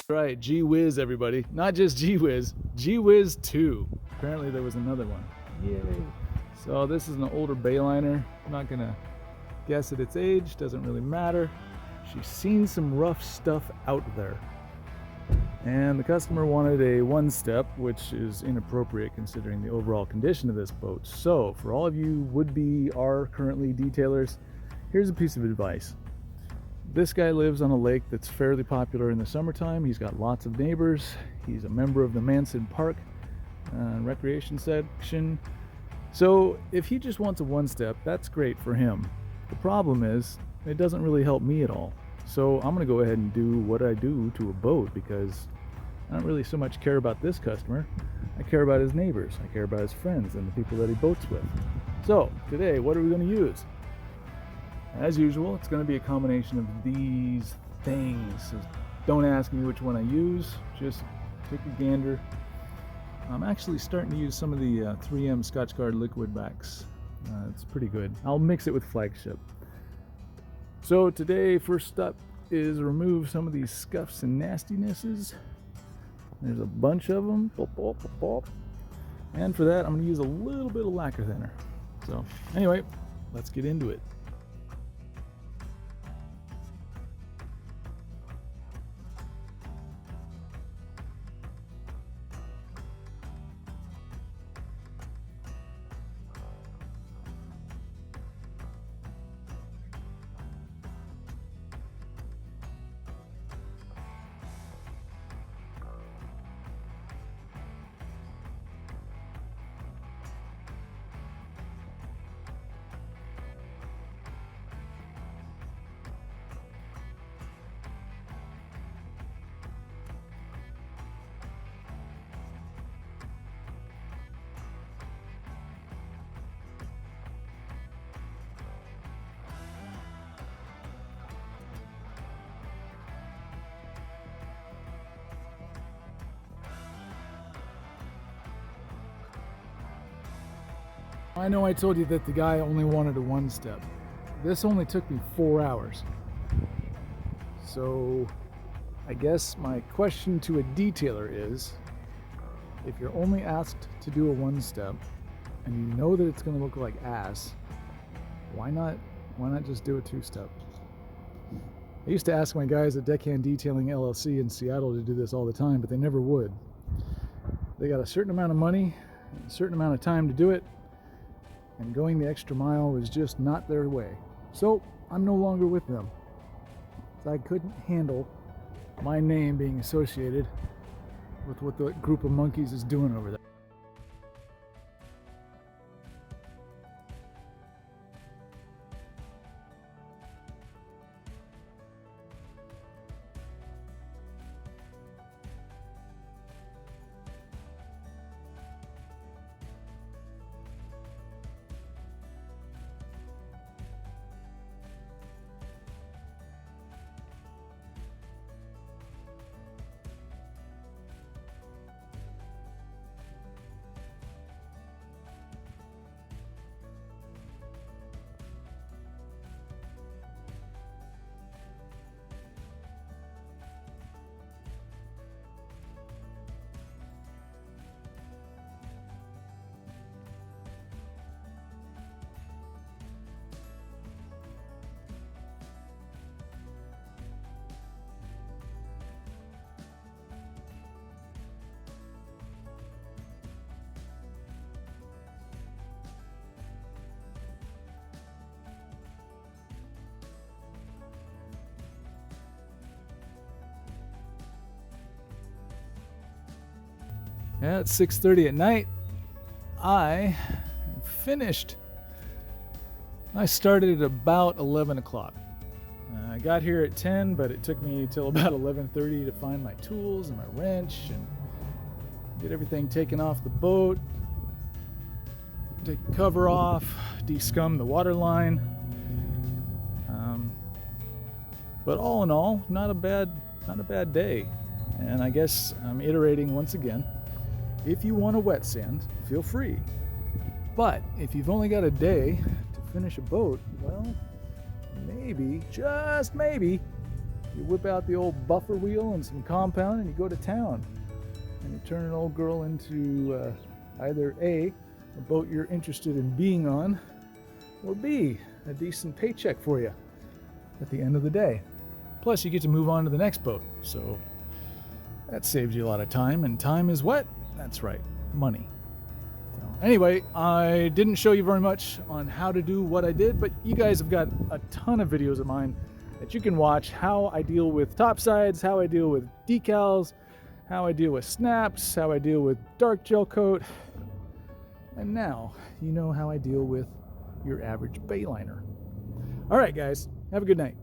Right, Gee Whiz, everybody. Not just Gee Whiz, Gee Whiz 2. Apparently there was another one. Yay. So this is an older Bayliner. I'm not gonna guess at its age, doesn't really matter. She's seen some rough stuff out there. And the customer wanted a one-step, which is inappropriate considering the overall condition of this boat. So for all of you would-be are currently detailers, here's a piece of advice. This guy lives on a lake that's fairly popular in the summertime. He's got lots of neighbors. He's a member of the Manson Park recreation section. So if he just wants a one-step, that's great for him. The problem is, it doesn't really help me at all. So I'm gonna go ahead and do what I do to a boat, because I don't really so much care about this customer. I care about his neighbors. I care about his friends and the people that he boats with. So today, what are we gonna use? As usual, it's going to be a combination of these things. So don't ask me which one I use, just take a gander. I'm actually starting to use some of the 3M Scotchgard liquid backs. It's pretty good. I'll mix it with Flagship. So today, first up is remove some of these scuffs and nastinesses. There's a bunch of them. And for that, I'm going to use a little bit of lacquer thinner. So anyway, let's get into it. I know I told you that the guy only wanted a one-step. This only took me 4 hours. So I guess my question to a detailer is, if you're only asked to do a one-step and you know that it's going to look like ass, why not just do a two-step? I used to ask my guys at Deckhand Detailing LLC in Seattle to do this all the time, but they never would. They got a certain amount of money, a certain amount of time to do it, and going the extra mile was just not their way. So I'm no longer with them. I couldn't handle my name being associated with what the group of monkeys is doing over there. At 6:30 at night, I am finished. I started at about 11 o'clock. I got here at 10, but it took me till about 11:30 to find my tools and my wrench and get everything taken off the boat, take the cover off, de-scum the water line. But all in all, not a bad day. And I guess I'm iterating once again. If you want a wet sand, feel free. But if you've only got a day to finish a boat, well, maybe, just maybe, You whip out the old buffer wheel and some compound and you go to town. And you turn an old girl into either A, a boat you're interested in being on, or B, a decent paycheck for you at the end of the day. Plus you get to move on to the next boat. So that saves you a lot of time, and time is what? That's right, money. So anyway, I didn't show you very much on how to do what I did, but you guys have got a ton of videos of mine that you can watch, how I deal with topsides, how I deal with decals, how I deal with snaps, how I deal with dark gel coat, and now you know how I deal with your average bayliner. All right, guys, have a good night.